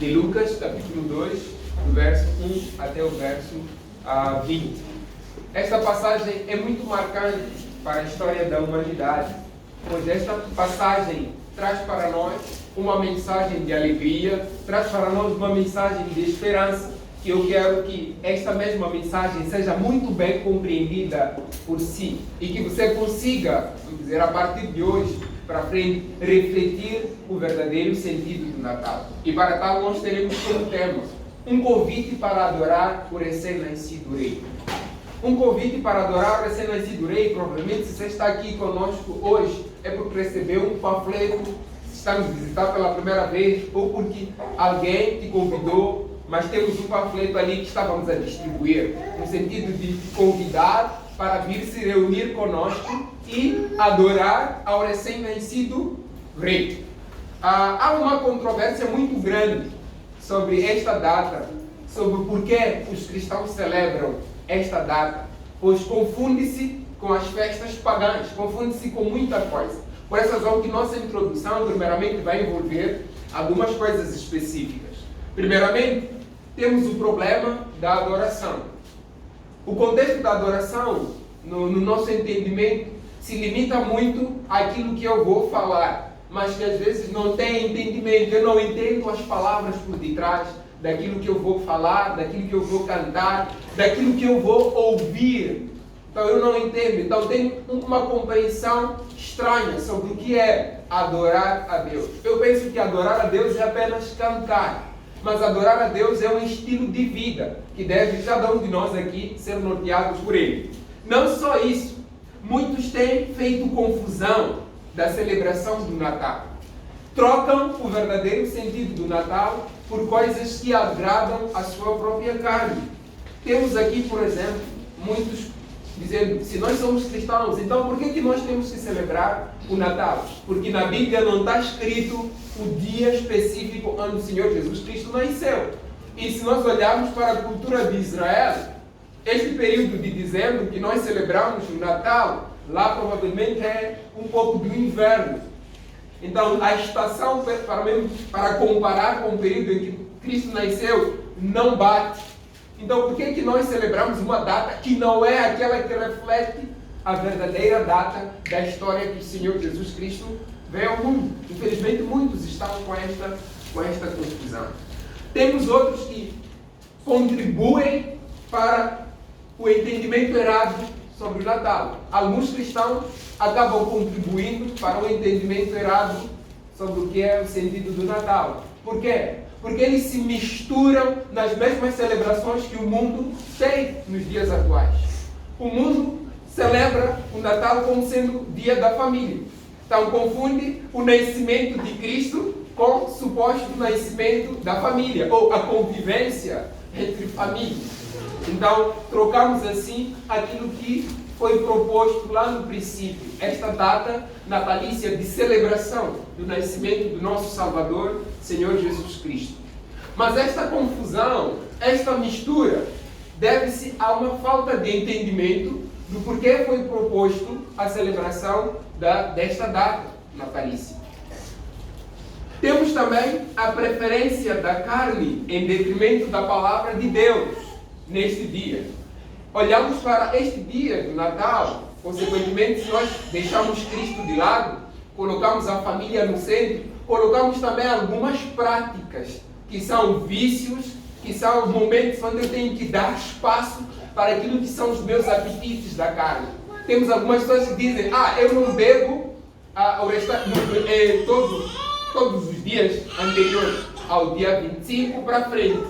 de Lucas, capítulo 2, do verso 1 até o verso 20. Esta passagem é muito marcante para a história da humanidade, pois esta passagem traz para nós uma mensagem de alegria, traz para nós uma mensagem de esperança, que eu quero que esta mesma mensagem seja muito bem compreendida por si e que você consiga, dizer, a partir de hoje para frente, refletir o verdadeiro sentido do Natal. E para tal nós teremos como tema um convite para adorar o recém-nascido Rei. Um convite para adorar o recém-nascido Rei. Provavelmente, se você está aqui conosco hoje, é porque recebeu um panfleto, está nos visitar pela primeira vez, ou porque alguém te convidou, mas temos um panfleto ali que estávamos a distribuir, no sentido de convidar para vir se reunir conosco e adorar ao recém-nascido Rei. Há uma controvérsia muito grande sobre esta data, sobre por que os cristãos celebram esta data, pois confunde-se com as festas pagãs, confunde-se com muita coisa. Por essa razão que nossa introdução primeiramente vai envolver algumas coisas específicas. Primeiramente, temos o problema da adoração. O contexto da adoração, no nosso entendimento, se limita muito àquilo que eu vou falar, mas que às vezes não tem entendimento. Eu não entendo as palavras por detrás daquilo que eu vou falar, daquilo que eu vou cantar, daquilo que eu vou ouvir. Então eu não entendo. Então tenho uma compreensão estranha sobre o que é adorar a Deus. Eu penso que adorar a Deus é apenas cantar. Mas adorar a Deus é um estilo de vida que deve cada um de nós aqui ser norteados por Ele. Não só isso, muitos têm feito confusão da celebração do Natal. Trocam o verdadeiro sentido do Natal por coisas que agradam a sua própria carne. Temos aqui, por exemplo, muitos dizendo, se nós somos cristãos, então por que nós temos que celebrar o Natal? Porque na Bíblia não está escrito o dia específico onde o Senhor Jesus Cristo nasceu. E se nós olharmos para a cultura de Israel, este período de dezembro que nós celebramos o Natal, lá provavelmente é um pouco do inverno. Então a estação, para comparar com o período em que Cristo nasceu, não bate. Então por que nós celebramos uma data que não é aquela que reflete a verdadeira data da história que o Senhor Jesus Cristo veio ao mundo? Infelizmente muitos estão com esta confusão. Temos outros que contribuem para o entendimento errado sobre o Natal. Alguns cristãos acabam contribuindo para o entendimento errado sobre o que é o sentido do Natal. Por quê? Porque eles se misturam nas mesmas celebrações que o mundo tem nos dias atuais. O mundo celebra o Natal como sendo o dia da família. Então confunde o nascimento de Cristo com o suposto nascimento da família, ou a convivência entre famílias. Então trocamos assim aquilo que foi proposto lá no princípio, esta data natalícia de celebração do nascimento do nosso Salvador, Senhor Jesus Cristo. Mas esta confusão, esta mistura, deve-se a uma falta de entendimento do porquê foi proposto a celebração desta data natalícia. Temos também a preferência da carne em detrimento da palavra de Deus neste dia. Olhamos para este dia do Natal, consequentemente, se nós deixamos Cristo de lado, colocamos a família no centro, colocamos também algumas práticas que são vícios, que são momentos onde eu tenho que dar espaço para aquilo que são os meus apetites da carne. Temos algumas pessoas que dizem, eu não bebo todos os dias anteriores ao dia 25 para frente.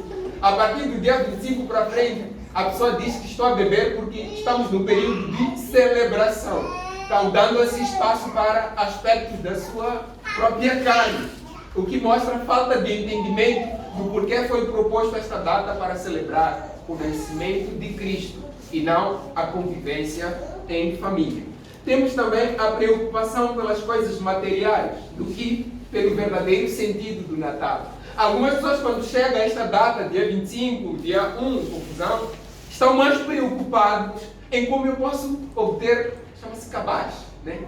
A partir do dia 25 para frente, a pessoa diz que estou a beber porque estamos no período de celebração. Então, dando esse espaço para aspectos da sua própria carne. O que mostra falta de entendimento do porquê foi proposto esta data para celebrar o nascimento de Cristo e não a convivência em família. Temos também a preocupação pelas coisas materiais do que pelo verdadeiro sentido do Natal. Algumas pessoas, quando chega esta data, dia 25, dia 1, confusão, estão mais preocupados em como eu posso obter, chama-se cabaz, né?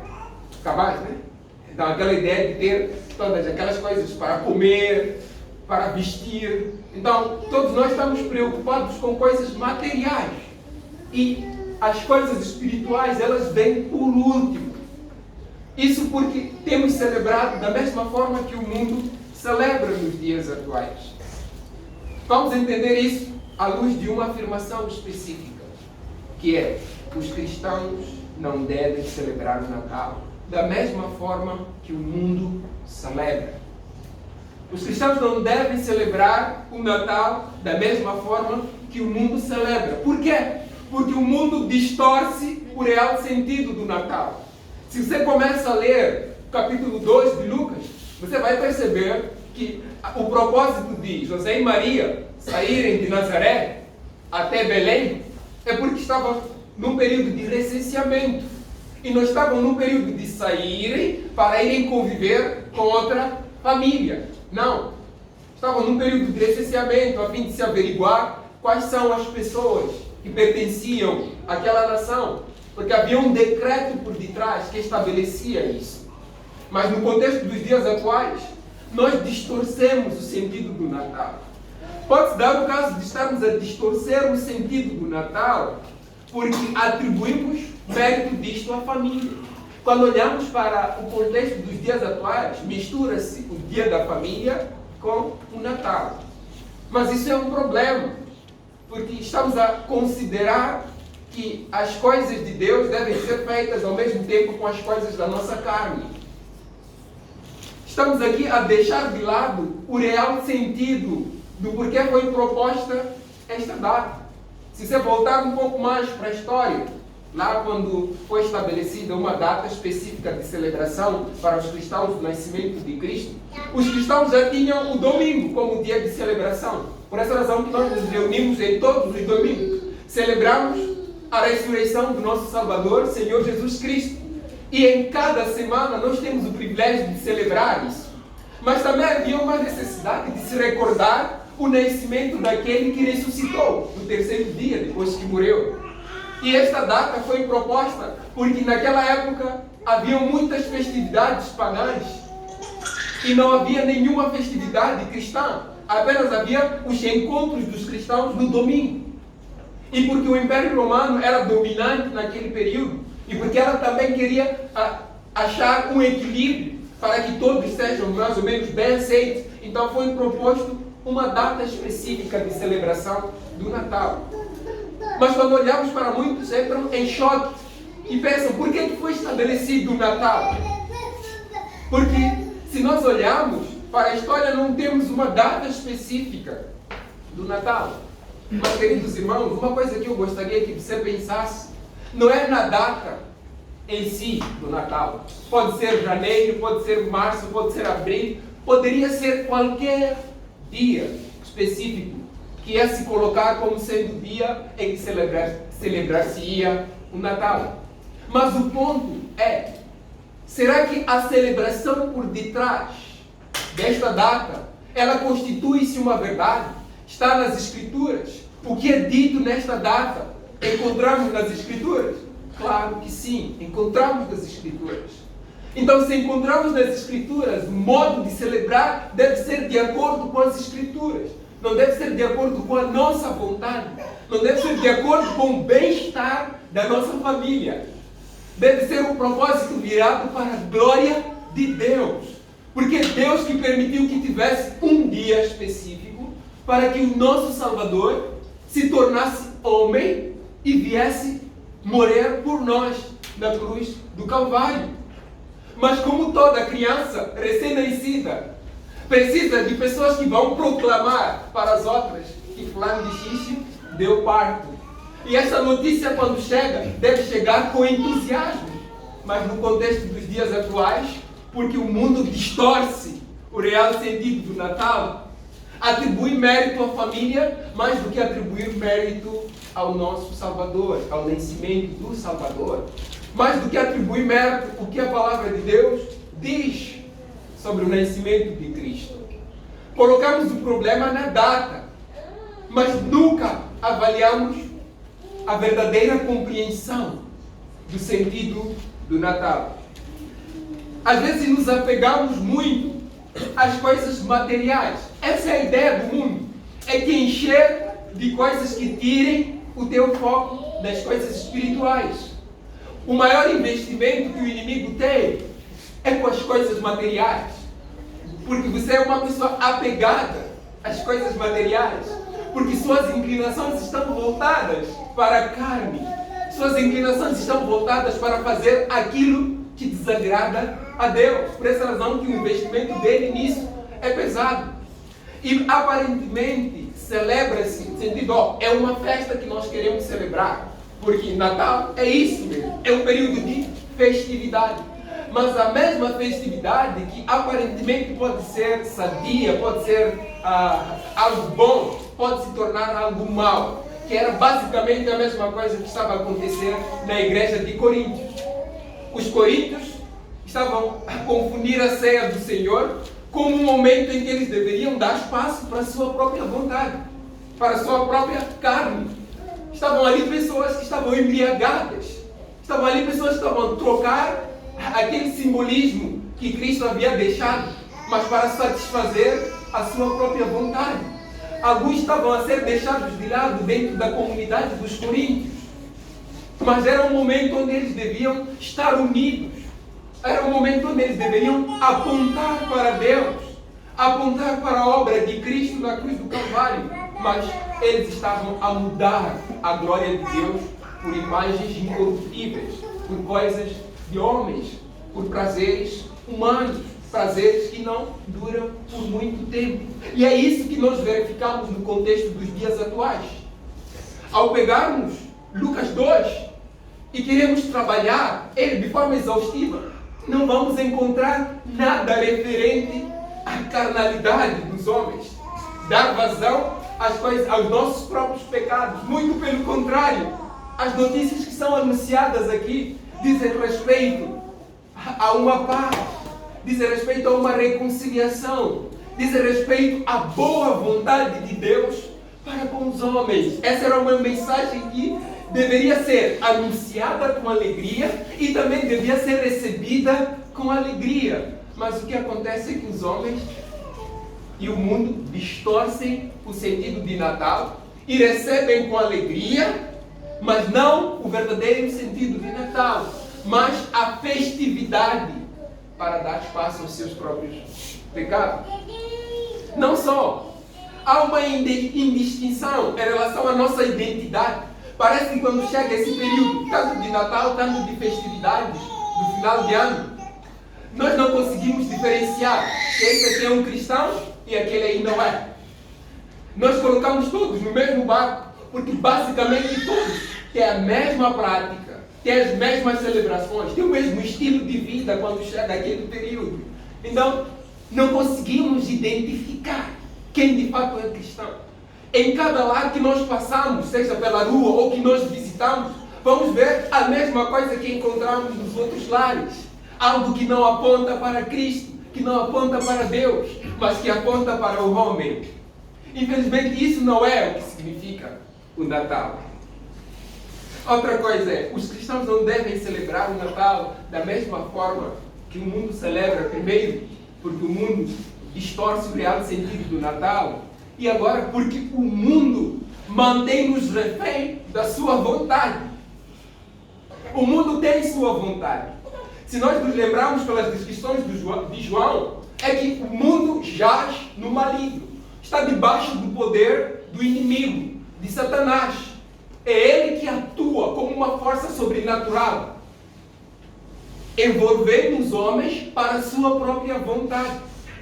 Cabaz, né? Então, aquela ideia de ter todas aquelas coisas para comer, para vestir. Então, todos nós estamos preocupados com coisas materiais. E as coisas espirituais, elas vêm por último. Isso porque temos celebrado da mesma forma que o mundo celebra nos dias atuais. Vamos entender isso à luz de uma afirmação específica, que é: os cristãos não devem celebrar o Natal da mesma forma que o mundo celebra. Os cristãos não devem celebrar o Natal da mesma forma que o mundo celebra. Por quê? Porque o mundo distorce o real sentido do Natal. Se você começa a ler o capítulo 2 de Lucas, você vai perceber que o propósito de José e Maria saírem de Nazaré até Belém é porque estavam num período de recenseamento. E não estavam num período de saírem para irem conviver com outra família. Não. Estavam num período de recenseamento a fim de se averiguar quais são as pessoas que pertenciam àquela nação. Porque havia um decreto por detrás que estabelecia isso. Mas no contexto dos dias atuais, nós distorcemos o sentido do Natal. Pode-se dar o caso de estarmos a distorcer o sentido do Natal porque atribuímos mérito disto à família. Quando olhamos para o contexto dos dias atuais, mistura-se o dia da família com o Natal. Mas isso é um problema, porque estamos a considerar que as coisas de Deus devem ser feitas ao mesmo tempo com as coisas da nossa carne. Estamos aqui a deixar de lado o real sentido do porquê foi proposta esta data. Se você voltar um pouco mais para a história, lá quando foi estabelecida uma data específica de celebração para os cristãos do nascimento de Cristo, os cristãos já tinham o domingo como dia de celebração. Por essa razão que nós nos reunimos em todos os domingos. Celebramos a ressurreição do nosso Salvador, Senhor Jesus Cristo. E em cada semana nós temos o privilégio de celebrar isso. Mas também havia uma necessidade de se recordar o nascimento daquele que ressuscitou no terceiro dia, depois que morreu. E esta data foi proposta porque naquela época havia muitas festividades pagãs e não havia nenhuma festividade cristã. Apenas havia os encontros dos cristãos no domingo. E porque o Império Romano era dominante naquele período e porque ela também queria achar um equilíbrio para que todos sejam mais ou menos bem aceitos, então foi proposto uma data específica de celebração do Natal. Mas quando olhamos para muitos, entram em choque e pensam: por que foi estabelecido o Natal? Porque se nós olharmos para a história, não temos uma data específica do Natal. Mas, queridos irmãos, uma coisa que eu gostaria que você pensasse, não é na data em si do Natal. Pode ser janeiro, pode ser março, pode ser abril, poderia ser qualquer dia específico que ia se colocar como sendo o dia em que celebrar-se-ia o Natal. Mas o ponto é: será que a celebração por detrás desta data, ela constitui-se uma verdade? Está nas Escrituras? O que é dito nesta data, encontramos nas Escrituras? Claro que sim, encontramos nas Escrituras. Então, se encontramos nas Escrituras, o modo de celebrar deve ser de acordo com as Escrituras. Não deve ser de acordo com a nossa vontade. Não deve ser de acordo com o bem-estar da nossa família. Deve ser um propósito virado para a glória de Deus. Porque Deus que permitiu que tivesse um dia específico para que o nosso Salvador se tornasse homem e viesse morrer por nós na cruz do Calvário. Mas como toda criança recém-nascida precisa de pessoas que vão proclamar para as outras que fulano de xixi deu parto. E essa notícia, quando chega, deve chegar com entusiasmo. Mas no contexto dos dias atuais, porque o mundo distorce o real sentido do Natal, atribui mérito à família mais do que atribuir mérito ao nosso Salvador, ao nascimento do Salvador. Mais do que atribuir mérito, o que a palavra de Deus diz sobre o nascimento de Cristo. Colocamos o problema na data, mas nunca avaliamos a verdadeira compreensão do sentido do Natal. Às vezes nos apegamos muito as coisas materiais. Essa é a ideia do mundo. É te encher de coisas que tirem o teu foco das coisas espirituais. O maior investimento que o inimigo tem é com as coisas materiais. Porque você é uma pessoa apegada às coisas materiais. Porque suas inclinações estão voltadas para a carne. Suas inclinações estão voltadas para fazer aquilo que desagrada a Deus. Por essa razão que o investimento dele nisso é pesado. E aparentemente celebra-se no sentido, é uma festa que nós queremos celebrar. Porque Natal é isso mesmo, é um período de festividade. Mas a mesma festividade que aparentemente pode ser sadia, pode ser algo bom, pode se tornar algo mau. Que era basicamente a mesma coisa que estava a acontecer na igreja de Coríntios. Os coríntios estavam a confundir a ceia do Senhor com um momento em que eles deveriam dar espaço para a sua própria vontade, para a sua própria carne. Estavam ali pessoas que estavam embriagadas. Estavam ali pessoas que estavam a trocar aquele simbolismo que Cristo havia deixado, mas para satisfazer a sua própria vontade. Alguns estavam a ser deixados de lado dentro da comunidade dos coríntios. Mas era um momento onde eles deviam estar unidos. Era um momento onde eles deveriam apontar para Deus, apontar para a obra de Cristo na cruz do Calvário. Mas eles estavam a mudar a glória de Deus por imagens incorruptíveis, por coisas de homens, por prazeres humanos, prazeres que não duram por muito tempo. E é isso que nós verificamos no contexto dos dias atuais. Ao pegarmos Lucas 2 e queremos trabalhar ele de forma exaustiva, não vamos encontrar nada referente à carnalidade dos homens, dar vazão às coisas, aos nossos próprios pecados. Muito pelo contrário, as notícias que são anunciadas aqui dizem respeito a uma paz, dizem respeito a uma reconciliação, dizem respeito à boa vontade de Deus para com os homens. Essa era uma mensagem que deveria ser anunciada com alegria e também devia ser recebida com alegria. Mas o que acontece é que os homens e o mundo distorcem o sentido de Natal e recebem com alegria, mas não o verdadeiro sentido de Natal, mas a festividade para dar espaço aos seus próprios pecados. Não só, há uma indistinção em relação à nossa identidade. Parece que quando chega esse período, tanto de Natal, tanto de festividades, do final de ano, nós não conseguimos diferenciar que esse aqui é um cristão e aquele aí não é. Nós colocamos todos no mesmo barco, porque basicamente todos têm a mesma prática, têm as mesmas celebrações, têm o mesmo estilo de vida quando chega aquele período. Então, não conseguimos identificar quem de fato é cristão. Em cada lar que nós passamos, seja pela rua ou que nós visitamos, vamos ver a mesma coisa que encontramos nos outros lares. Algo que não aponta para Cristo, que não aponta para Deus, mas que aponta para o homem. Infelizmente, isso não é o que significa o Natal. Outra coisa é, os cristãos não devem celebrar o Natal da mesma forma que o mundo celebra, primeiro, porque o mundo distorce o real sentido do Natal. E agora, porque o mundo mantém-nos refém da sua vontade. O mundo tem sua vontade. Se nós nos lembrarmos pelas descrições de João, é que o mundo jaz no maligno. Está debaixo do poder do inimigo, de Satanás. É ele que atua como uma força sobrenatural, envolvendo os homens para a sua própria vontade,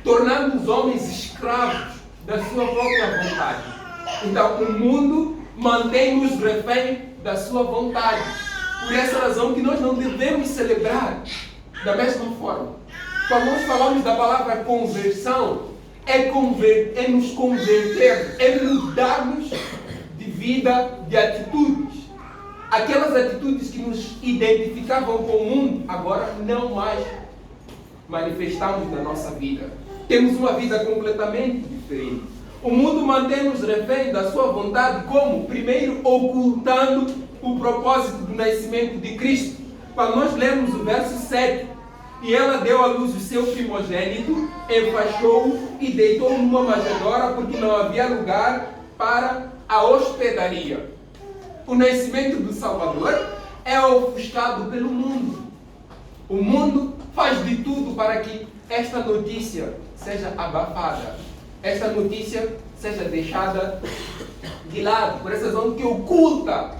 tornando os homens escravos da sua própria vontade. Então, o mundo mantém-nos refém da sua vontade. Por essa razão que nós não devemos celebrar da mesma forma. Quando nós falamos da palavra conversão, é nos converter, é mudarmos de vida, de atitudes. Aquelas atitudes que nos identificavam com o mundo, agora não mais manifestamos na nossa vida. Temos uma vida completamente diferente. O mundo mantém-nos refém da sua vontade, como? Primeiro, ocultando o propósito do nascimento de Cristo. Quando nós lemos o verso 7, E ela deu à luz o seu primogênito, enfaixou-o e deitou-o numa manjedoura, porque não havia lugar para a hospedaria. O nascimento do Salvador é ofuscado pelo mundo. O mundo faz de tudo para que esta notícia seja abafada, esta notícia seja deixada de lado, por essa razão que oculta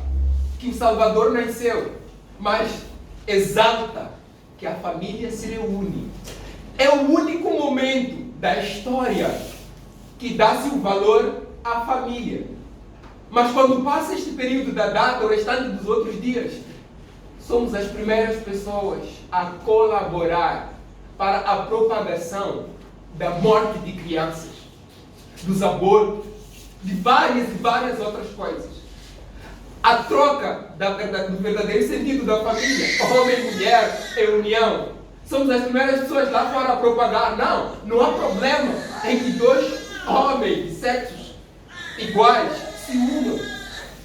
que o Salvador nasceu, mas exalta que a família se reúne. É o único momento da história que dá-se o valor à família. Mas quando passa este período da data, o restante dos outros dias, somos as primeiras pessoas a colaborar para a propagação da morte de crianças, dos abortos, de várias e várias outras coisas. A troca do verdadeiro sentido da família, homem e mulher, é união. Somos as primeiras pessoas lá fora a propagar. Não há problema em que dois homens de sexos iguais se unam.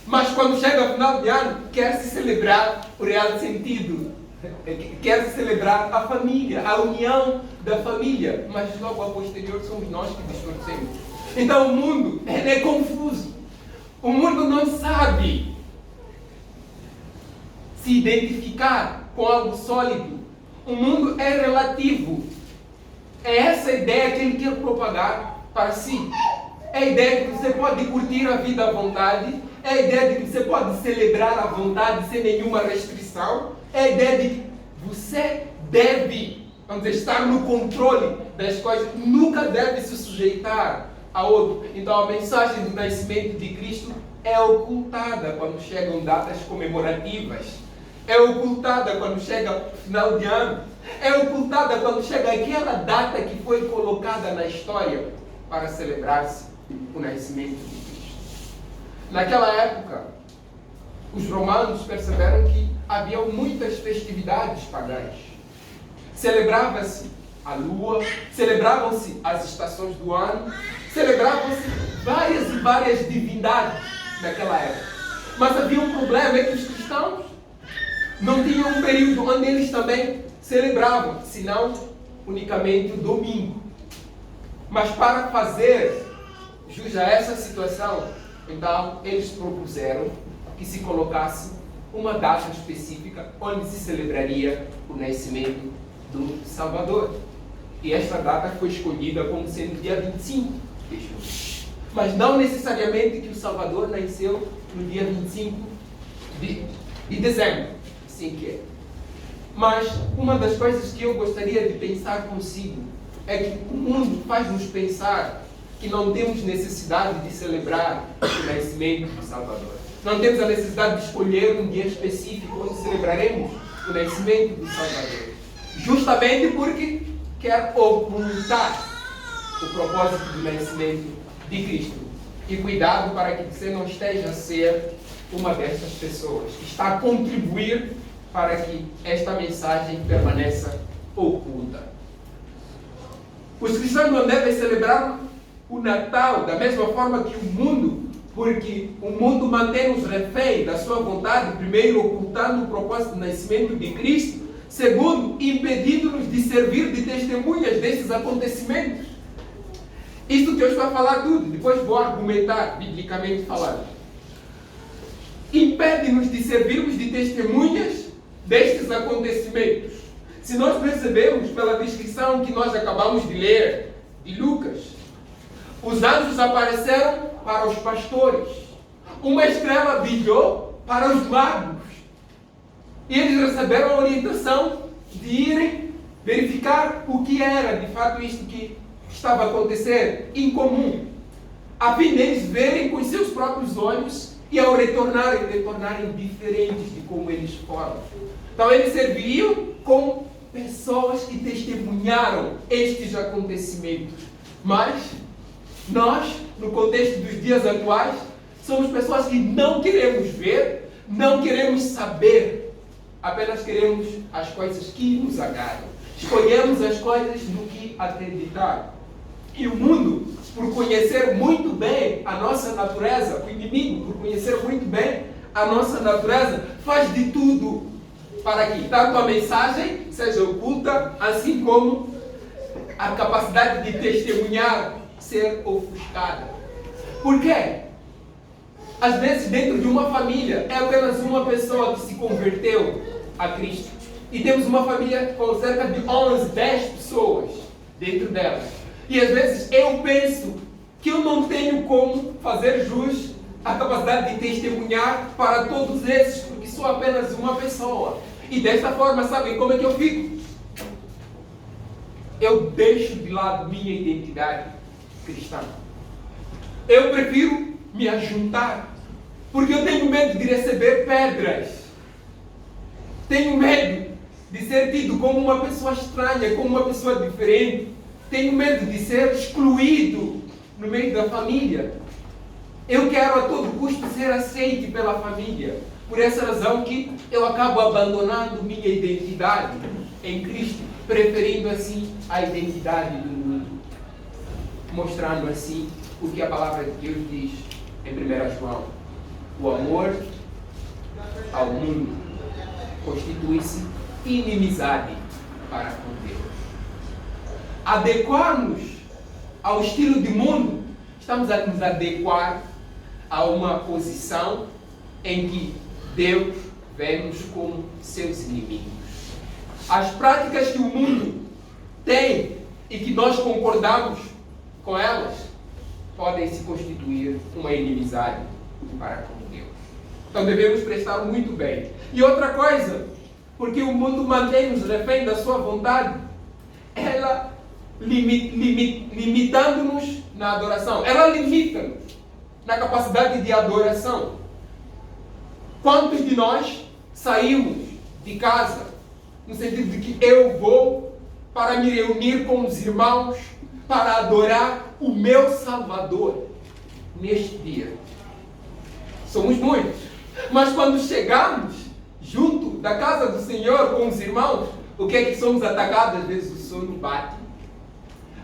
Mas quando chega o final de ano, quer-se celebrar o real sentido. Quer-se celebrar a família, a união da família. Mas logo a posterior somos nós que distorcemos. Então o mundo é confuso. O mundo não sabe se identificar com algo sólido. O mundo é relativo. É essa ideia que ele quer propagar para si. É a ideia de que você pode curtir a vida à vontade. É a ideia de que você pode celebrar à vontade sem nenhuma restrição. É a ideia de que você deve, vamos dizer, estar no controle das coisas. Nunca deve se sujeitar a outro. Então a mensagem do nascimento de Cristo é ocultada quando chegam datas comemorativas. É ocultada quando chega o final de ano. É ocultada quando chega aquela data que foi colocada na história para celebrar-se o nascimento de Cristo. Naquela época, os romanos perceberam que havia muitas festividades pagãs. Celebrava-se a lua, celebravam-se as estações do ano, celebravam-se várias e várias divindades naquela época. Mas havia um problema, é que os cristãos não tinham um período onde eles também celebravam, senão unicamente o domingo. Mas para fazer jus a essa situação, então eles propuseram que se colocasse uma data específica onde se celebraria o nascimento do Salvador. E esta data foi escolhida como sendo dia 25 de junho. Mas não necessariamente que o Salvador nasceu no dia 25 de dezembro, assim que é. Mas uma das coisas que eu gostaria de pensar consigo é que o mundo faz-nos pensar que não temos necessidade de celebrar o nascimento do Salvador. Não temos a necessidade de escolher um dia específico onde celebraremos o nascimento do Salvador. Justamente porque quer ocultar o propósito do nascimento de Cristo. E cuidado para que você não esteja a ser uma destas pessoas que está a contribuir para que esta mensagem permaneça oculta. Os cristãos não devem celebrar o Natal da mesma forma que o mundo, porque o mundo mantém-nos refém da sua vontade, primeiro ocultando o propósito do nascimento de Cristo, segundo, impedindo-nos de servir de testemunhas desses acontecimentos. Isto que eu estou a falar tudo, depois vou argumentar, biblicamente falando. Impede-nos de servirmos de testemunhas destes acontecimentos. Se nós percebemos pela descrição que nós acabamos de ler, de Lucas, os anjos apareceram para os pastores, uma estrela brilhou para os magos, e eles receberam a orientação de irem verificar o que era de fato isto que estava a acontecer em comum, a fim deles verem com os seus próprios olhos e ao retornarem diferentes de como eles foram. Então eles serviriam como pessoas que testemunharam estes acontecimentos. Mas nós, no contexto dos dias atuais, somos pessoas que não queremos ver, não queremos saber, apenas queremos as coisas que nos agradam. Escolhemos as coisas no que acreditar. E o mundo, por conhecer muito bem a nossa natureza, o inimigo, por conhecer muito bem a nossa natureza, faz de tudo para que tanto a mensagem seja oculta, assim como a capacidade de testemunhar ser ofuscada. Por quê? Às vezes, dentro de uma família, é apenas uma pessoa que se converteu a Cristo. E temos uma família com cerca de 11, 10 pessoas dentro dela. E às vezes eu penso que eu não tenho como fazer jus à capacidade de testemunhar para todos esses, porque sou apenas uma pessoa. E desta forma, sabem como é que eu fico? Eu deixo de lado minha identidade cristã. Eu prefiro me ajuntar, porque eu tenho medo de receber pedras. Tenho medo de ser tido como uma pessoa estranha, como uma pessoa diferente. Tenho medo de ser excluído no meio da família. Eu quero a todo custo ser aceito pela família. Por essa razão que eu acabo abandonando minha identidade em Cristo, preferindo assim a identidade do mundo. Mostrando assim o que a palavra de Deus diz em 1 João. O amor ao mundo constitui-se inimizade para com Deus. Adequar-nos ao estilo de mundo, estamos a nos adequar a uma posição em que Deus vê-nos como seus inimigos. As práticas que o mundo tem e que nós concordamos com elas podem se constituir uma inimizade para com Deus. Então devemos prestar muito bem. E outra coisa, porque o mundo mantém-nos refém da sua vontade, ela limitando-nos na adoração. Ela limita-nos na capacidade de adoração. Quantos de nós saímos de casa no sentido de que eu vou para me reunir com os irmãos para adorar o meu Salvador neste dia? Somos muitos. Mas quando chegamos junto da casa do Senhor com os irmãos, o que é que somos atacados? Às vezes o sono bate,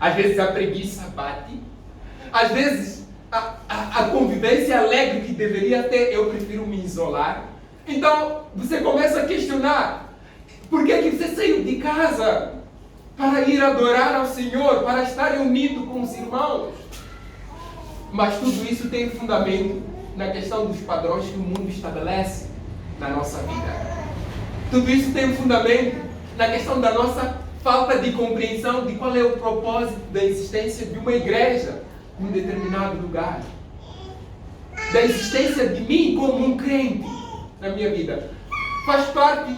às vezes a preguiça bate, às vezes a convivência alegre que deveria ter, eu prefiro me isolar. Então você começa a questionar: por que é que você saiu de casa para ir adorar ao Senhor, para estar unido com os irmãos? Mas tudo isso tem fundamento na questão dos padrões que o mundo estabelece na nossa vida. Tudo isso tem fundamento na questão da nossa falta de compreensão de qual é o propósito da existência de uma igreja em um determinado lugar. Da existência de mim como um crente na minha vida. Faz parte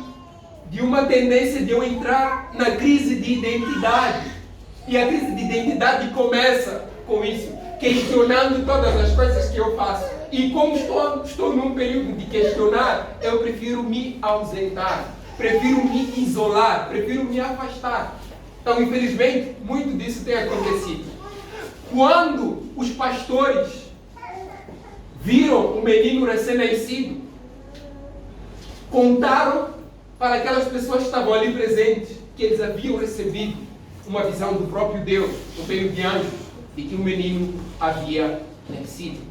de uma tendência de eu entrar na crise de identidade. E a crise de identidade começa com isso, questionando todas as coisas que eu faço. E como estou num período de questionar, eu prefiro me ausentar, prefiro me isolar, prefiro me afastar. Então, infelizmente, muito disso tem acontecido. Quando os pastores viram o menino recém-nascido, contaram para aquelas pessoas que estavam ali presentes que eles haviam recebido uma visão do próprio Deus, por meio de anjos, de que o menino havia nascido.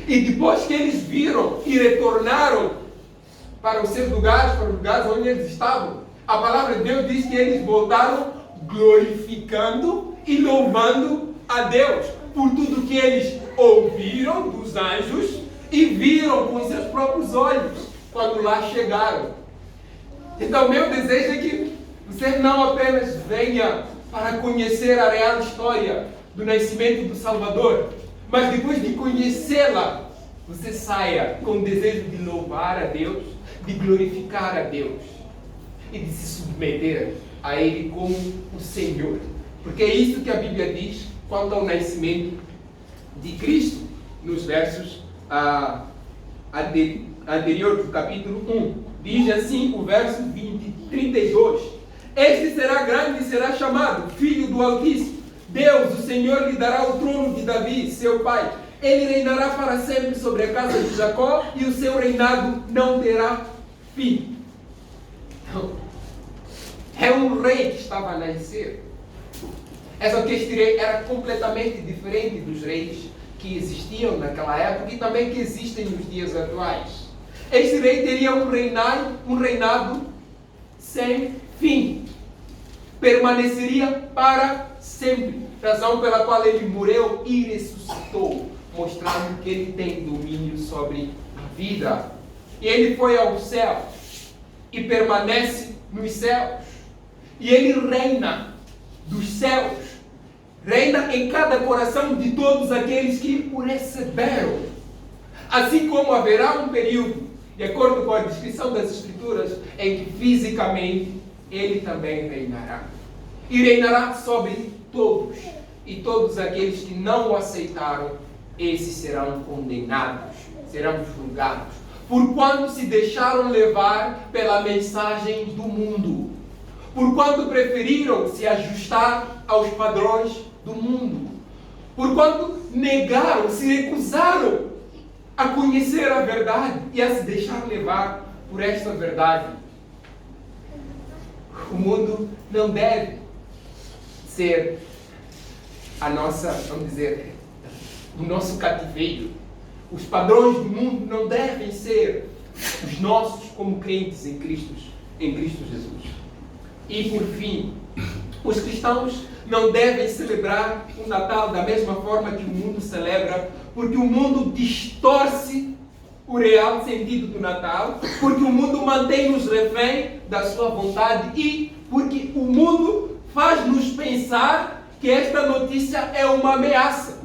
E depois que eles viram e retornaram para os seus lugares, para os lugares onde eles estavam, a palavra de Deus diz que eles voltaram glorificando e louvando a Deus por tudo que eles ouviram dos anjos e viram com os seus próprios olhos quando lá chegaram. Então, meu desejo é que você não apenas venha para conhecer a real história do nascimento do Salvador, mas depois de conhecê-la, você saia com o desejo de louvar a Deus, de glorificar a Deus e de se submeter a Ele como o Senhor. Porque é isso que a Bíblia diz quanto ao nascimento de Cristo, nos versos anterior do capítulo 1. Diz assim o verso 32. Este será grande e será chamado Filho do Altíssimo. Deus, o Senhor, lhe dará o trono de Davi, seu pai. Ele reinará para sempre sobre a casa de Jacó e o seu reinado não terá fim. Então, é um rei que estava a nascer. Essa que este rei era completamente diferente dos reis que existiam naquela época e também que existem nos dias atuais. Este rei teria um reinado sem fim. Permaneceria para sempre. Razão pela qual ele morreu e ressuscitou, mostrando que ele tem domínio sobre a vida. E ele foi ao céu e permanece nos céus. E ele reina dos céus. Reina em cada coração de todos aqueles que o receberam. Assim como haverá um período, de acordo com a descrição das Escrituras, em que fisicamente ele também reinará. E reinará sobre todos. E todos aqueles que não o aceitaram, esses serão condenados, serão julgados. Porquanto se deixaram levar pela mensagem do mundo. Porquanto preferiram se ajustar aos padrões do mundo. Porquanto negaram, se recusaram a conhecer a verdade e a se deixar levar por esta verdade. O mundo não deve ser a nossa, vamos dizer, o nosso cativeiro. Os padrões do mundo não devem ser os nossos como crentes em Cristo Jesus. E por fim, os cristãos não devem celebrar o Natal da mesma forma que o mundo celebra, porque o mundo distorce o real sentido do Natal, porque o mundo mantém-nos refém da sua vontade e porque o mundo faz-nos pensar que esta notícia é uma ameaça.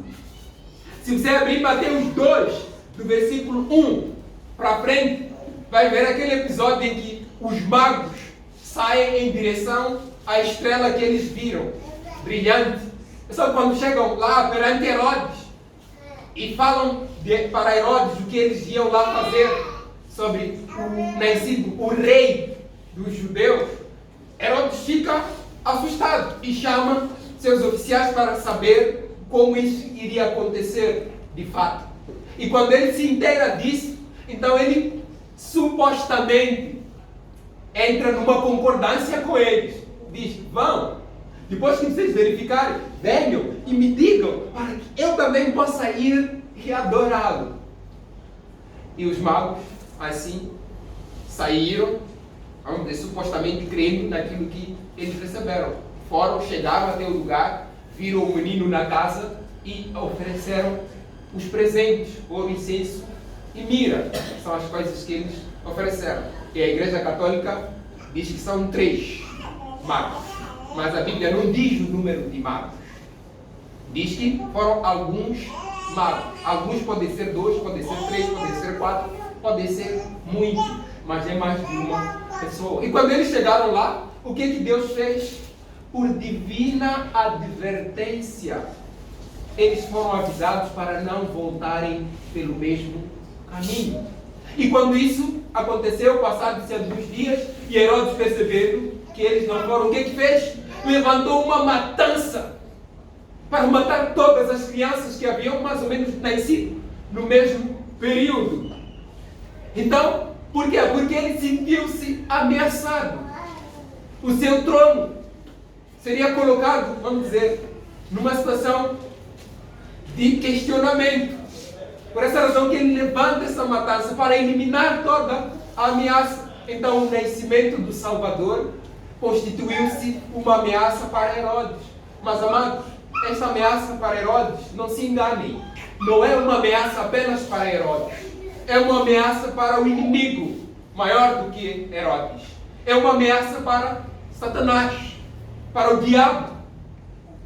Se você abrir Mateus 2, do versículo 1 para frente, vai ver aquele episódio em que os magos saem em direção à estrela que eles viram, brilhante. Só quando chegam lá perante Herodes e falam para Herodes o que eles iam lá fazer sobre o nascido, o rei dos judeus, Herodes fica assustado e chama seus oficiais para saber como isso iria acontecer de fato. E quando ele se inteira disso, então ele supostamente entra numa concordância com eles. Diz, vão, depois que vocês verificarem, venham e me digam, para que eu também possa ir e adorá-lo. E os magos, assim, saíram, vamos dizer, supostamente crendo naquilo que eles receberam. Foram, chegaram até o lugar, viram o menino na casa e ofereceram os presentes, ouro, incenso e mira. São as coisas que eles ofereceram. E a Igreja Católica diz que são 3 magos. Mas a Bíblia não diz o número de magos. Diz que foram alguns magos. Alguns podem ser 2, podem ser 3, podem ser 4, podem ser muitos. Mas é mais de uma pessoa. E quando eles chegaram lá, o que Deus fez? Por divina advertência, eles foram avisados para não voltarem pelo mesmo caminho. E quando isso aconteceu, passados-se alguns dias, e Herodes percebendo que eles não foram, o que fez? Levantou uma matança para matar todas as crianças que haviam mais ou menos nascido no mesmo período. Então, por quê? Porque ele sentiu-se ameaçado. O seu trono seria colocado, vamos dizer, numa situação de questionamento. Por essa razão que ele levanta essa matança para eliminar toda a ameaça. Então o nascimento do Salvador constituiu-se uma ameaça para Herodes. Mas amados, essa ameaça para Herodes, não se enganem, não é uma ameaça apenas para Herodes. É uma ameaça para o inimigo maior do que Herodes. É uma ameaça para Satanás, para o diabo.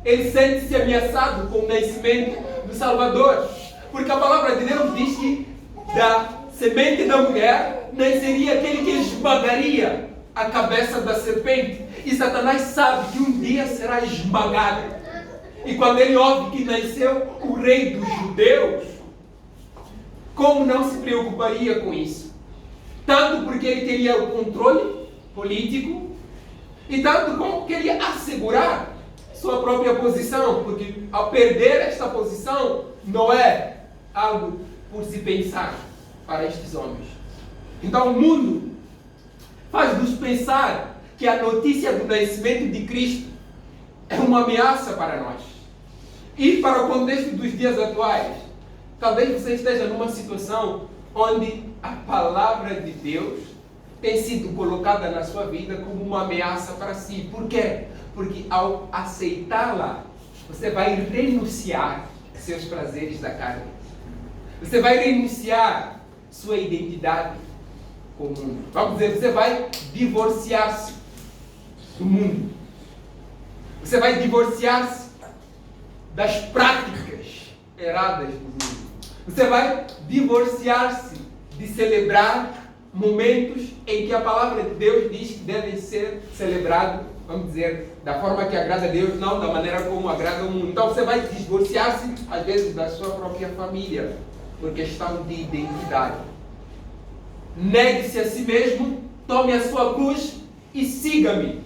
Ele sente-se ameaçado com o nascimento do Salvador, porque a palavra de Deus diz que da semente da mulher nasceria aquele que esmagaria a cabeça da serpente, e Satanás sabe que um dia será esmagado. E quando ele ouve que nasceu o rei dos judeus, como não se preocuparia com isso? Tanto porque ele queria o controle político, e tanto como queria assegurar sua própria posição, porque ao perder esta posição não é algo por se pensar para estes homens. Então o mundo faz-nos pensar que a notícia do nascimento de Cristo é uma ameaça para nós. E para o contexto dos dias atuais, talvez você esteja numa situação onde a palavra de Deus tem sido colocada na sua vida como uma ameaça para si. Por quê? Porque ao aceitá-la, você vai renunciar seus prazeres da carne. Você vai renunciar sua identidade com o mundo. Vamos dizer, você vai divorciar-se do mundo. Você vai divorciar-se das práticas erradas do mundo. Você vai divorciar-se de celebrar momentos em que a palavra de Deus diz que devem ser celebrados, vamos dizer, da forma que agrada a Deus, não da maneira como agrada o mundo. Então você vai divorciar-se, às vezes, da sua própria família, por questão de identidade. Negue-se a si mesmo, tome a sua cruz e siga-me.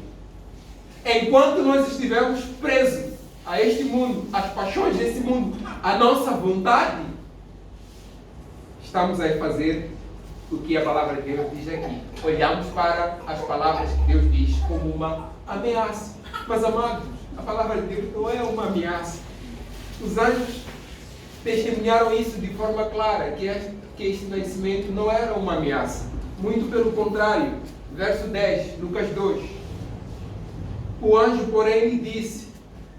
Enquanto nós estivermos presos a este mundo, às paixões desse mundo, à nossa vontade, estamos a fazer o que a palavra de Deus diz aqui. Olhamos para as palavras que Deus diz como uma ameaça. Mas, amados, a palavra de Deus não é uma ameaça. Os anjos testemunharam isso de forma clara, que este nascimento não era uma ameaça. Muito pelo contrário. Verso 10, Lucas 2. O anjo, porém, lhe disse: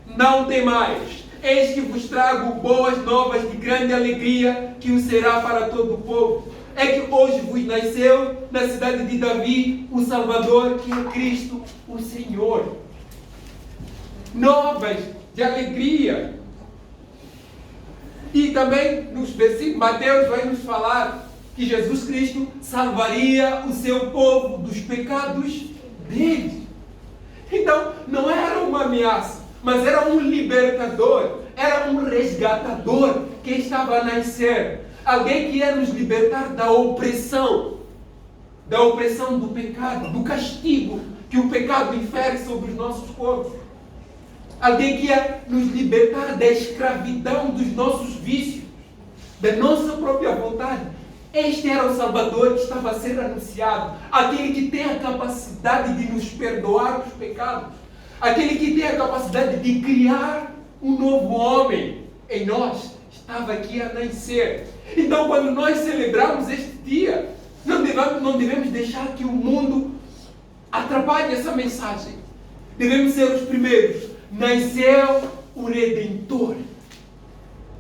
não temais, eis que vos trago boas novas de grande alegria, que o será para todo o povo. É que hoje vos nasceu na cidade de Davi o Salvador, que é Cristo, o Senhor. Novas de alegria. E também nos versículos, Mateus vai nos falar que Jesus Cristo salvaria o seu povo dos pecados deles. Então, não era uma ameaça, mas era um libertador, era um resgatador que estava a nascer. Alguém que ia nos libertar da opressão do pecado, do castigo que o pecado infere sobre os nossos corpos. Alguém que ia nos libertar da escravidão dos nossos vícios, da nossa própria vontade. Este era o Salvador que estava a ser anunciado. Aquele que tem a capacidade de nos perdoar os pecados. Aquele que tem a capacidade de criar um novo homem em nós. Estava aqui a nascer. Então, quando nós celebramos este dia, não devemos deixar que o mundo atrapalhe essa mensagem. Devemos ser os primeiros. Nasceu o Redentor.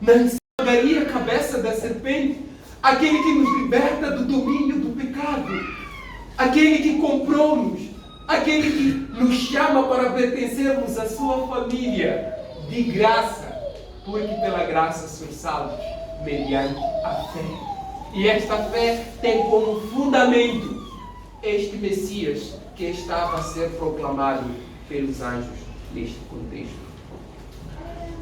Nasceu a cabeça da serpente. Aquele que nos liberta do domínio do pecado. Aquele que comprou-nos. Aquele que nos chama para pertencermos à sua família. De graça. Porque pela graça sois salvos. Mediante a fé. E esta fé tem como fundamento este Messias que estava a ser proclamado pelos anjos neste contexto.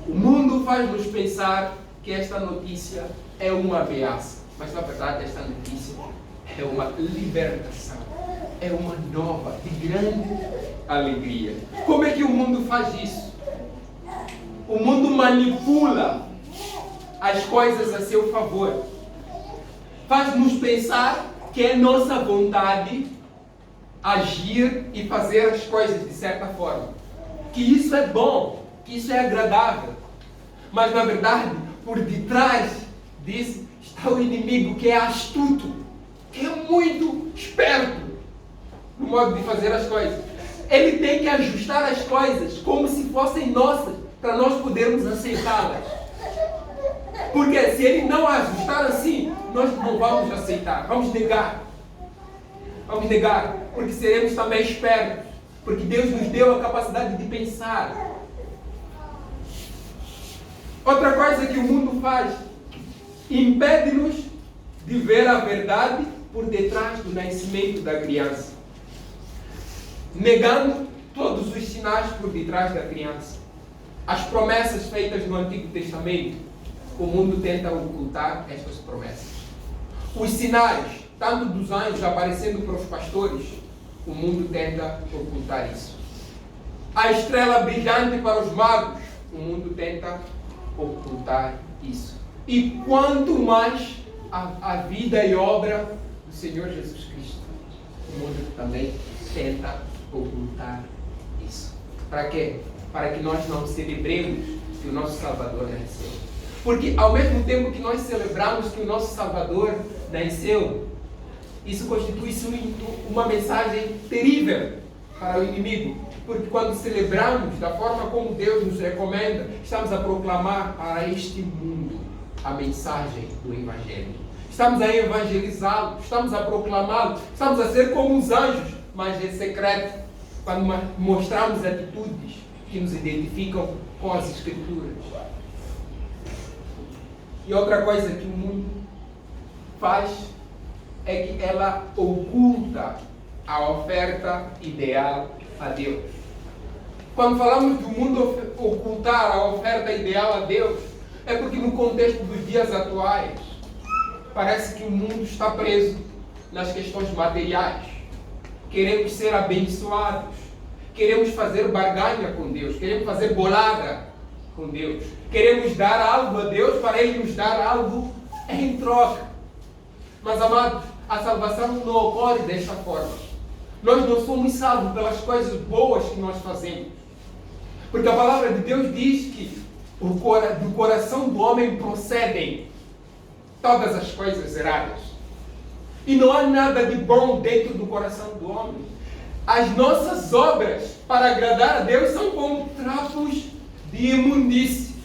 O mundo faz-nos pensar que esta notícia é uma ameaça. Mas na verdade esta notícia é uma libertação. É uma nova, de grande alegria. Como é que o mundo faz isso? O mundo manipula as coisas a seu favor. Faz-nos pensar que é nossa vontade agir e fazer as coisas de certa forma. Que isso é bom, que isso é agradável. Mas na verdade, por detrás disso está o inimigo que é astuto, que é muito esperto no modo de fazer as coisas. Ele tem que ajustar as coisas como se fossem nossas, para nós podermos aceitá-las. Porque se ele não ajustar assim, nós não vamos aceitar, vamos negar. Vamos negar, porque seremos também espertos. Porque Deus nos deu a capacidade de pensar. Outra coisa que o mundo faz, impede-nos de ver a verdade por detrás do nascimento da criança. Negando todos os sinais por detrás da criança. As promessas feitas no Antigo Testamento, o mundo tenta ocultar estas promessas. Os sinais, tanto dos anjos aparecendo para os pastores, o mundo tenta ocultar isso. A estrela brilhante para os magos, o mundo tenta ocultar isso. E quanto mais a vida e obra do Senhor Jesus Cristo, o mundo também tenta ocultar isso. Para quê? Para que nós não celebremos que o nosso Salvador nasceu. Porque ao mesmo tempo que nós celebramos que o nosso Salvador nasceu, Isso constitui-se uma mensagem terrível para o inimigo, porque quando celebramos da forma como Deus nos recomenda, estamos a proclamar para este mundo a mensagem do Evangelho. Estamos a evangelizá-lo, estamos a proclamá-lo, estamos a ser como os anjos, mas em secreto, quando mostramos atitudes que nos identificam com as Escrituras. E outra coisa que o mundo faz é que ela oculta a oferta ideal a Deus. Quando falamos do mundo ocultar a oferta ideal a Deus, é porque no contexto dos dias atuais, parece que o mundo está preso nas questões materiais. Queremos ser abençoados, queremos fazer barganha com Deus, queremos fazer bolada com Deus, queremos dar algo a Deus para Ele nos dar algo em troca. Mas, amados, a salvação não ocorre desta forma. Nós não somos salvos pelas coisas boas que nós fazemos. Porque a palavra de Deus diz que do coração do homem procedem todas as coisas erradas. E não há nada de bom dentro do coração do homem. As nossas obras para agradar a Deus são como trapos de imundície.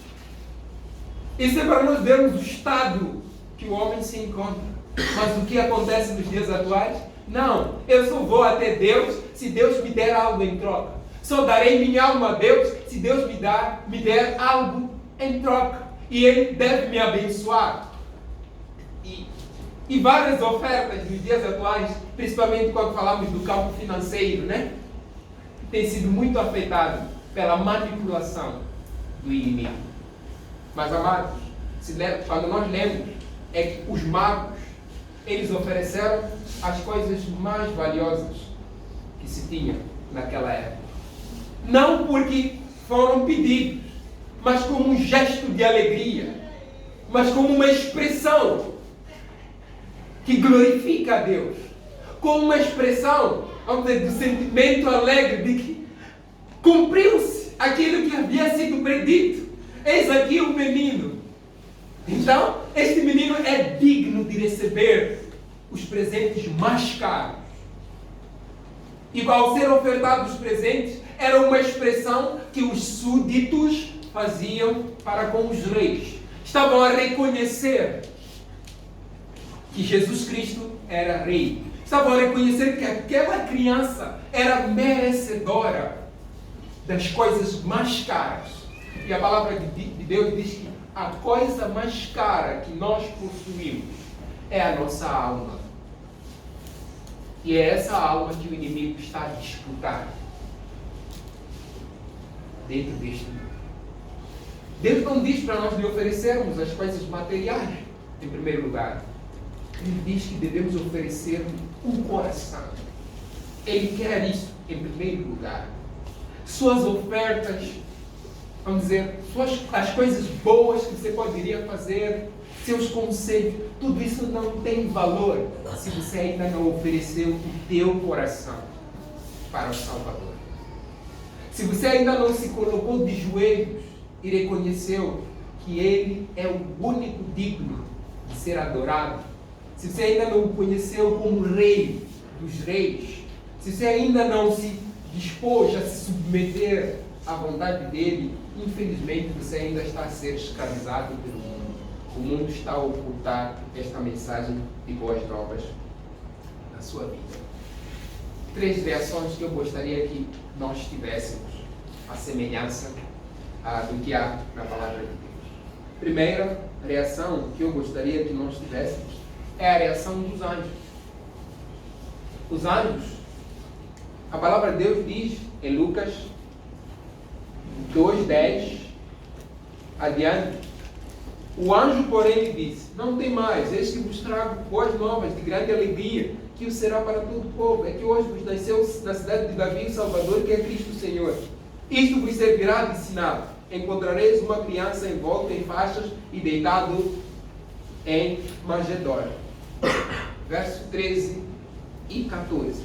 Isso é para nós vermos o estado que o homem se encontra. Mas o que acontece nos dias atuais? Não, eu só vou até Deus se Deus me der algo em troca. Só darei minha alma a Deus se Deus me der algo em troca. E Ele deve me abençoar. E várias ofertas nos dias atuais, principalmente quando falamos do campo financeiro, né? Tem sido muito afetado pela manipulação do inimigo. Mas, amados, quando nós lemos, é que os magos, eles ofereceram as coisas mais valiosas que se tinha naquela época. Não porque foram pedidos, mas como um gesto de alegria, mas como uma expressão que glorifica a Deus, como uma expressão, vamos dizer, do sentimento alegre de que cumpriu-se aquilo que havia sido predito. Eis aqui o menino. Então, este menino é digno de receber os presentes mais caros. E ao ser ofertados os presentes, era uma expressão que os súditos faziam para com os reis. Estavam a reconhecer que Jesus Cristo era rei. Estavam a reconhecer que aquela criança era merecedora das coisas mais caras. E a palavra de Deus diz que a coisa mais cara que nós possuímos é a nossa alma. E é essa alma que o inimigo está a disputar dentro deste mundo. Deus não diz para nós lhe oferecermos as coisas materiais, em primeiro lugar. Ele diz que devemos oferecer um coração. Ele quer isso em primeiro lugar. Suas ofertas, vamos dizer, as coisas boas que você poderia fazer, seus conselhos, tudo isso não tem valor se você ainda não ofereceu o teu coração para o Salvador. Se você ainda não se colocou de joelhos e reconheceu que Ele é o único digno de ser adorado, se você ainda não o conheceu como Rei dos Reis, se você ainda não se dispôs a se submeter à vontade dEle, infelizmente você ainda está a ser escravizado pelo mundo. O mundo está a ocultar esta mensagem de boas novas na sua vida. 3 reações que eu gostaria que nós tivéssemos a semelhança do que há na palavra de Deus. Primeira reação que eu gostaria que nós tivéssemos é a reação dos anjos. Os anjos, a palavra de Deus diz em Lucas 2:10 adiante, o anjo, porém, lhe disse: não tem mais, eis que vos trago boas novas de grande alegria, que o será para todo o povo. É que hoje vos nasceu na cidade de Davi o Salvador, que é Cristo o Senhor. Isto vos servirá de sinal. Encontrareis uma criança envolta em faixas e deitado em manjedoura. Verso 13 e 14.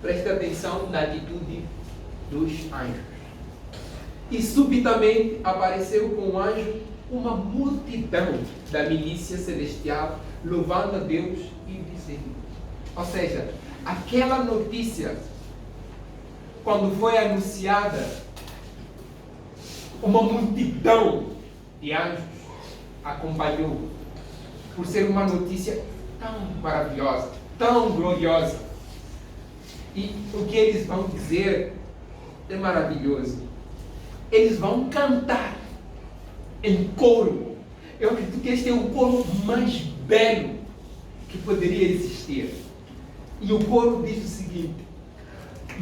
Preste atenção na atitude dos anjos. E subitamente apareceu com o anjo uma multidão da milícia celestial, louvando a Deus e dizendo. Ou seja, aquela notícia, quando foi anunciada, uma multidão de anjos acompanhou, por ser uma notícia tão maravilhosa, tão gloriosa. E o que eles vão dizer é maravilhoso. Eles vão cantar em coro. Eu acredito que este é o coro mais belo que poderia existir. E o coro diz o seguinte: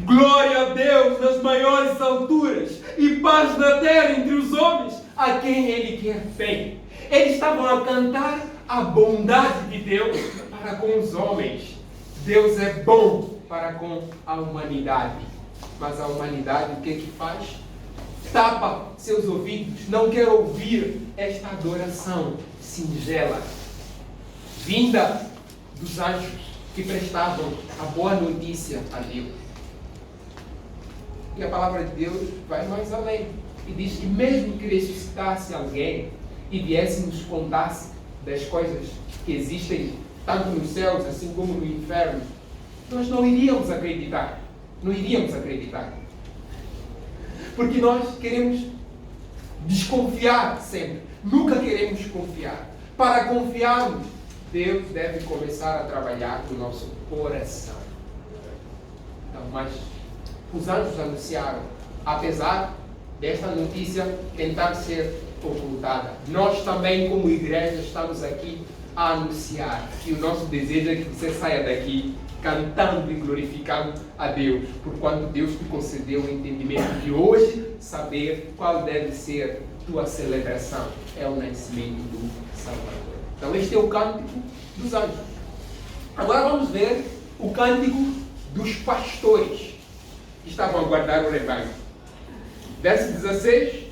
glória a Deus nas maiores alturas e paz na terra entre os homens a quem Ele quer bem. Eles estavam a cantar a bondade de Deus para com os homens. Deus é bom para com a humanidade. Mas a humanidade o que é que faz? Tapa seus ouvidos, não quer ouvir esta adoração singela, vinda dos anjos que prestavam a boa notícia a Deus. E a palavra de Deus vai mais além e diz que mesmo que ressuscitasse alguém e viesse nos contasse das coisas que existem tanto nos céus assim como no inferno, nós não iríamos acreditar. Não iríamos acreditar. Porque nós queremos desconfiar sempre. Nunca queremos confiar. Para confiarmos, Deus deve começar a trabalhar no nosso coração. Então, mas os anjos anunciaram, apesar desta notícia tentar ser ocultada. Nós também, como igreja, estamos aqui a anunciar. E o nosso desejo é que você saia daqui cantando e glorificando a Deus, por quanto Deus te concedeu o entendimento de hoje saber qual deve ser tua celebração. É o nascimento do Salvador. Então este é o cântico dos anjos. Agora vamos ver o cântico dos pastores que estavam a guardar o rebanho. Verso 16: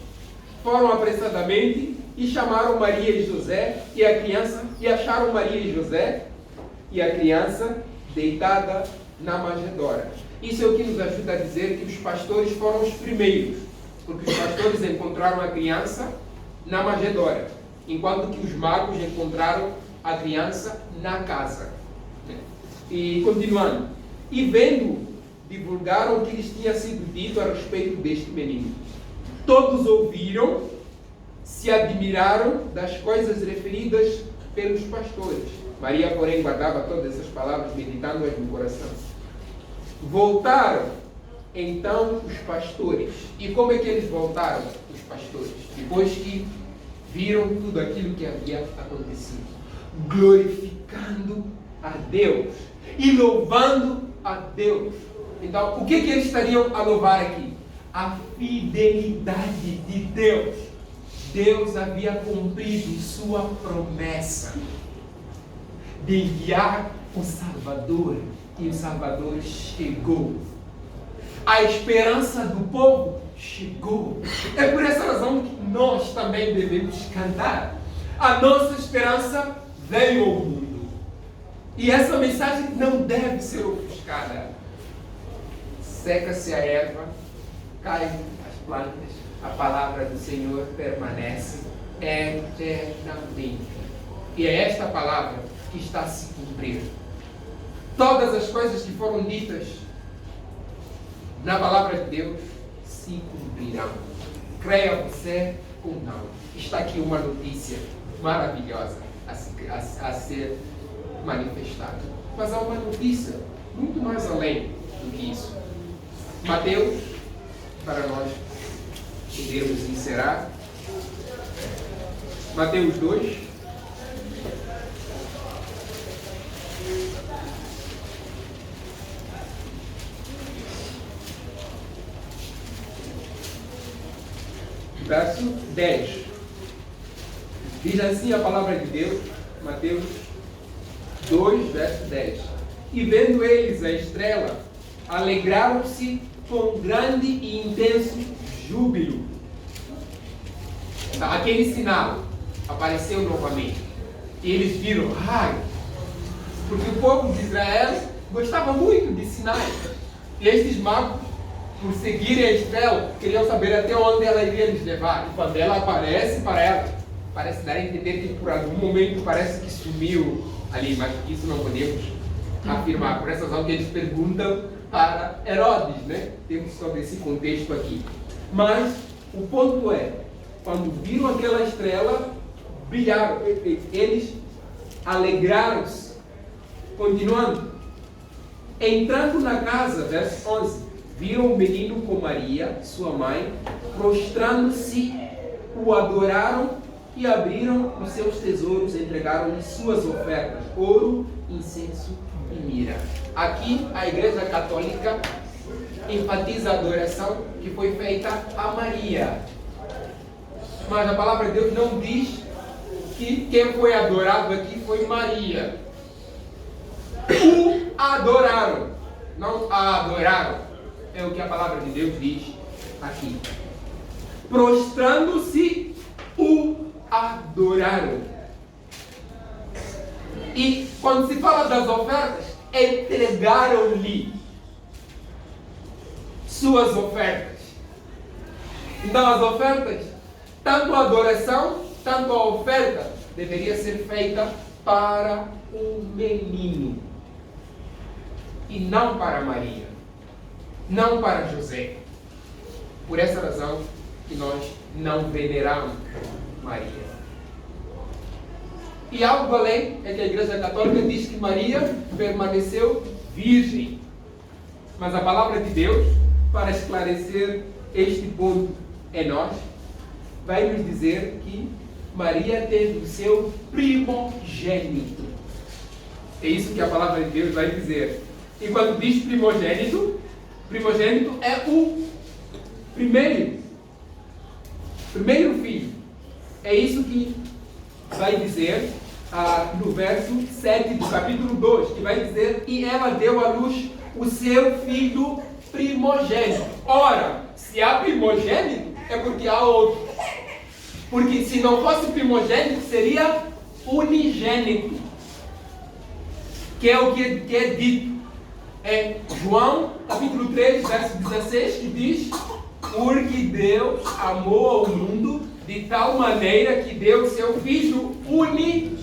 foram apressadamente e chamaram Maria e José e a criança, e acharam Maria e José e a criança deitada na manjedoura. Isso é o que nos ajuda a dizer que os pastores foram os primeiros, porque os pastores encontraram a criança na manjedoura, enquanto que os magos encontraram a criança na casa. E continuando, e vendo, divulgaram o que lhes tinha sido dito a respeito deste menino. Todos ouviram, se admiraram das coisas referidas pelos pastores. Maria, porém, guardava todas essas palavras, meditando-as no coração. Voltaram, então, os pastores. E como é que eles voltaram, os pastores? Depois que viram tudo aquilo que havia acontecido. Glorificando a Deus e louvando a Deus. Então, o que eles estariam a louvar aqui? A fidelidade de Deus. Deus havia cumprido sua promessa de enviar o Salvador, e o Salvador chegou. A esperança do povo chegou. É por essa razão que nós também devemos cantar. A nossa esperança veio ao mundo. E essa mensagem não deve ser ofuscada. Seca-se a erva, caem as plantas, a palavra do Senhor permanece eternamente. E é esta palavra que está a se cumprir. Todas as coisas que foram ditas na palavra de Deus se cumprirão. Creia você ou não. Está aqui uma notícia maravilhosa a ser manifestada. Mas há uma notícia muito mais além do que isso. Mateus, para nós podermos encerrar. Mateus 2. Verso 10. Diz assim a palavra de Deus, Mateus 2, verso 10. E vendo eles a estrela, alegraram-se com grande e intenso júbilo. Aquele sinal apareceu novamente. E eles viram raio. Porque o povo de Israel gostava muito de sinais. E estes magos, por seguirem a estrela, queriam saber até onde ela iria lhes levar. E quando ela aparece para ela, parece dar a entender que por algum momento parece que sumiu ali, mas isso não podemos afirmar. Por essa razão que eles perguntam para Herodes, né? Temos todo esse contexto aqui. Mas o ponto é, quando viram aquela estrela, brilharam, eles alegraram-se. Continuando, entrando na casa, verso 11, viram o menino com Maria, sua mãe, prostrando-se, o adoraram e abriram os seus tesouros, entregaram-lhe suas ofertas, ouro, incenso e mira. Aqui a Igreja Católica enfatiza a adoração que foi feita a Maria. Mas a palavra de Deus não diz que quem foi adorado aqui foi Maria. O adoraram, não a adoraram. É o que a palavra de Deus diz aqui. Prostrando-se, o adoraram. E quando se fala das ofertas, entregaram-lhe suas ofertas. Então as ofertas, tanto a adoração, tanto a oferta, deveria ser feita para o menino. E não para Maria. Não para José. Por essa razão que nós não veneramos Maria. E algo além é que a Igreja Católica diz que Maria permaneceu virgem. Mas a palavra de Deus, para esclarecer este ponto em nós, vai nos dizer que Maria teve o seu primogênito. É isso que a palavra de Deus vai dizer. E quando diz primogênito, primogênito é o primeiro filho. É isso que vai dizer no verso 7 do capítulo 2, que vai dizer: e ela deu à luz o seu filho primogênito. Ora, se há primogênito, é porque há outro. Porque se não fosse primogênito, seria unigênito. Que é o que é dito. É João, capítulo 3, verso 16, que diz: porque Deus amou ao mundo de tal maneira que deu seu Filho unigênito.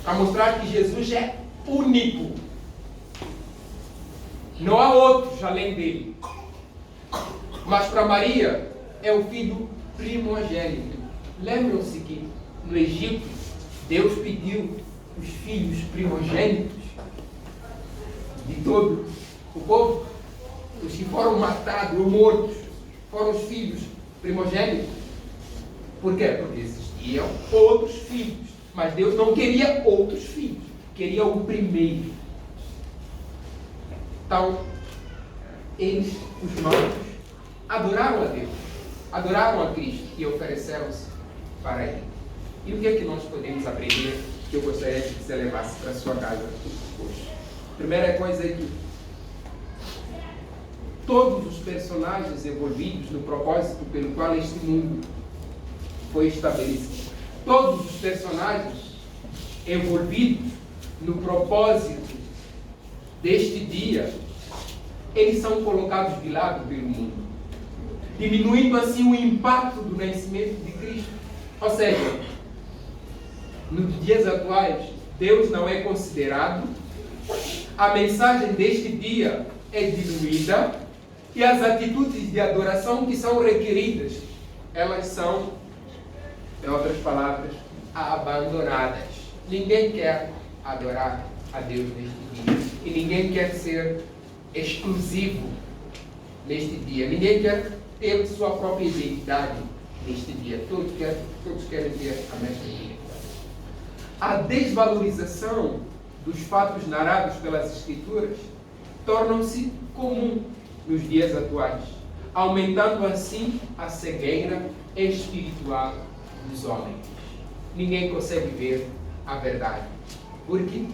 Para mostrar que Jesus é único. Não há outros além dele. Mas para Maria é o filho primogênito. Lembram-se que no Egito Deus pediu os filhos primogênitos de todo o povo. Os que foram matados ou mortos foram os filhos primogênitos. Por quê? Porque existiam outros filhos. Mas Deus não queria outros filhos. Queria o primeiro. Então, eles, os novos, adoraram a Deus. Adoraram a Cristo e ofereceram-se para Ele. E o que é que nós podemos aprender que eu gostaria que você levasse para a sua casa hoje? A primeira coisa é que todos os personagens envolvidos no propósito pelo qual este mundo foi estabelecido, todos os personagens envolvidos no propósito deste dia, eles são colocados de lado pelo mundo, diminuindo assim o impacto do nascimento de Cristo. Ou seja, nos dias atuais, Deus não é considerado, a mensagem deste dia é diluída e as atitudes de adoração que são requeridas, elas são, em outras palavras, abandonadas. Ninguém quer adorar a Deus neste dia. E ninguém quer ser exclusivo neste dia. Ninguém quer ter sua própria identidade neste dia. Todos querem ter a mesma identidade. A desvalorização dos fatos narrados pelas Escrituras tornam-se comum nos dias atuais, aumentando assim a cegueira espiritual dos homens. Ninguém consegue ver a verdade, porque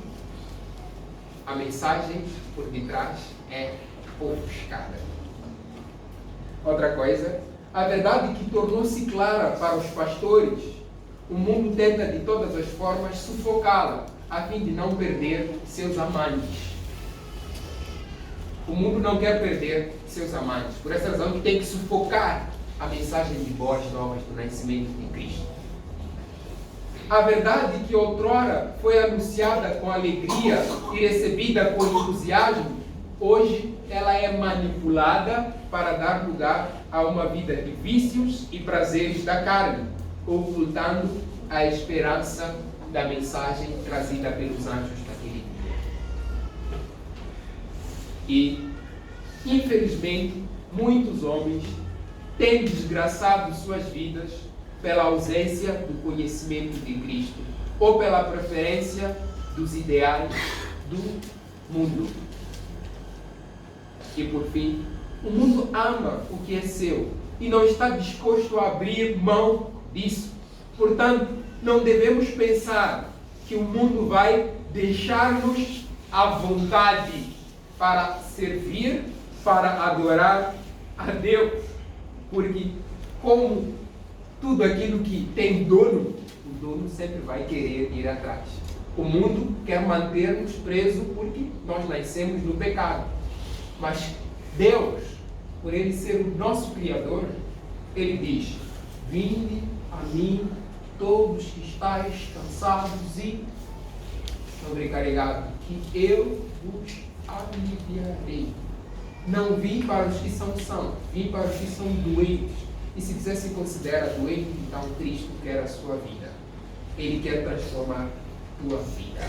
a mensagem por detrás é ofuscada. Outra coisa, a verdade que tornou-se clara para os pastores, o mundo tenta de todas as formas sufocá-la, a fim de não perder seus amantes. O mundo não quer perder seus amantes, por essa razão que tem que sufocar a mensagem de boas novas do nascimento de Cristo. A verdade que outrora foi anunciada com alegria e recebida com entusiasmo, hoje ela é manipulada para dar lugar a uma vida de vícios e prazeres da carne, ocultando a esperança da mensagem trazida pelos anjos daquele dia. E, infelizmente, muitos homens têm desgraçado suas vidas pela ausência do conhecimento de Cristo ou pela preferência dos ideais do mundo. E por fim, o mundo ama o que é seu e não está disposto a abrir mão disso. Portanto, não devemos pensar que o mundo vai deixar-nos à vontade para servir, para adorar a Deus. Porque, como tudo aquilo que tem dono, o dono sempre vai querer ir atrás. O mundo quer manter-nos presos porque nós nascemos no pecado. Mas Deus, por Ele ser o nosso Criador, Ele diz: vinde a mim todos que estáis cansados e sobrecarregados, que eu vos aliviarei. Não vim para os que são sãos, vim para os que são doentes. E se você se considera doente, então Cristo quer a sua vida. Ele quer transformar a tua vida.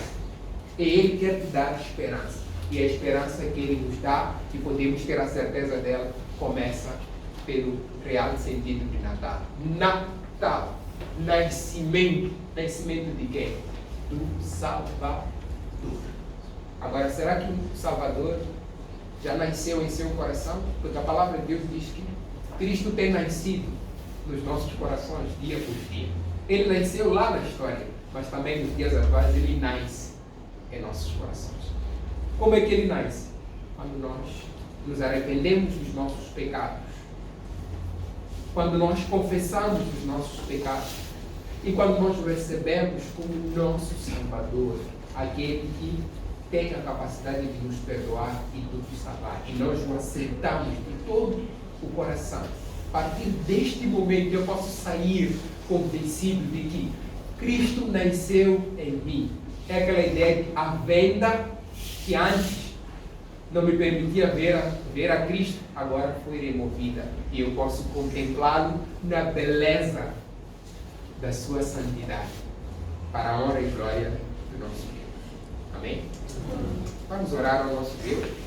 E Ele quer te dar esperança. E a esperança que Ele nos dá, e podemos ter a certeza dela, começa pelo real sentido de Natal. Natal. Nascimento. Nascimento de quem? Do Salvador. Agora, será que o Salvador já nasceu em seu coração? Porque a palavra de Deus diz que Cristo tem nascido nos nossos corações dia por dia. Ele nasceu lá na história, mas também nos dias atuais Ele nasce em nossos corações. Como é que Ele nasce? Quando nós nos arrependemos dos nossos pecados. Quando nós confessamos os nossos pecados. E quando nós o recebemos como nosso Salvador, aquele que tem a capacidade de nos perdoar e de nos salvar. E nós o aceitamos de todo o coração. A partir deste momento eu posso sair convencido de que Cristo nasceu em mim. É aquela ideia de a venda que antes não me permitia ver a Cristo, agora foi removida. E eu posso contemplá-lo na beleza da sua santidade, para a honra e glória do nosso Deus. Amém? Vamos orar ao nosso Deus.